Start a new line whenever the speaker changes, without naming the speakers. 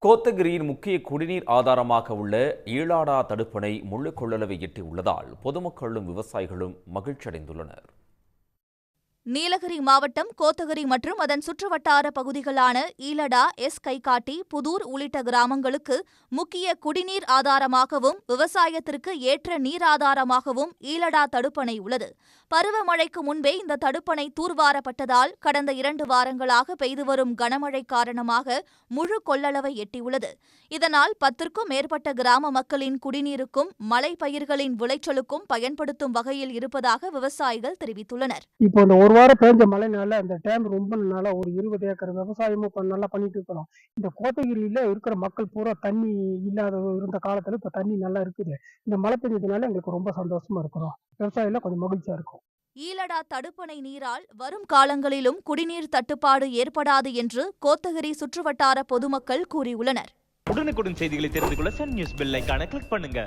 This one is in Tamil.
கோத்தகிரியின் முக்கிய குடிநீர் ஆதாரமாக உள்ள ஈளாடா தடுப்பணை முழு கொள்ளளவை எட்டியுள்ளதால் பொதுமக்களும் விவசாயிகளும் மகிழ்ச்சியடைந்துள்ளனர்.
நீலகிரி மாவட்டம் கோத்தகிரி மற்றும் அதன் சுற்றுவட்டார பகுதிகளான ஈலடா, கைகாட்டி, புதூர் உள்ளிட்ட கிராமங்களுக்கு முக்கிய குடிநீர் ஆதாரமாகவும் விவசாயத்திற்கு ஏற்ற நீர் ஆதாரமாகவும் ஈலடா தடுப்பணை உள்ளது. பருவமழைக்கு முன்பே இந்த தடுப்பணை தூர்வாரப்பட்டதால் கடந்த 2 வாரங்களாக பெய்து வரும் கனமழை காரணமாக முழு கொள்ளளவை எட்டியுள்ளது. இதனால் 10க்கும் மேற்பட்ட கிராம மக்களின் குடிநீருக்கும் மலை பயிர்களின் விளைச்சலுக்கும் பயன்படுத்தும் வகையில் இருப்பதாக விவசாயிகள் தெரிவித்துள்ளனர்.
ஒரு வாரம் பேஞ்ச மழைனால அந்த டேம் ரொம்ப நல்லா ஒரு 20 ஏக்கர் விவசாயமும் நல்லா பண்ணிட்டு இருக்கிறோம். இந்த கோத்தகிரியில இருக்கிற மக்கள் பூரா தண்ணி இல்லாத இருந்த காலத்துல இப்ப தண்ணி நல்லா இருக்குது. இந்த மழை பெஞ்சதுனால எங்களுக்கு ரொம்ப சந்தோஷமா இருக்கிறோம். விவசாயில கொஞ்சம் மகிழ்ச்சியா இருக்கும்.
ஈலடா தடுப்பணை நீரால் வரும் காலங்களிலும் குடிநீர் தட்டுப்பாடு ஏற்படாது என்று கோத்தகிரி சுற்றுவட்டார பொதுமக்கள் கூறியுள்ளனர்.
உடனுக்குடன் செய்திகளை தெரிந்து கொள்ள சன் நியூஸ் பெல் ஐகானை கிளிக் பண்ணுங்க.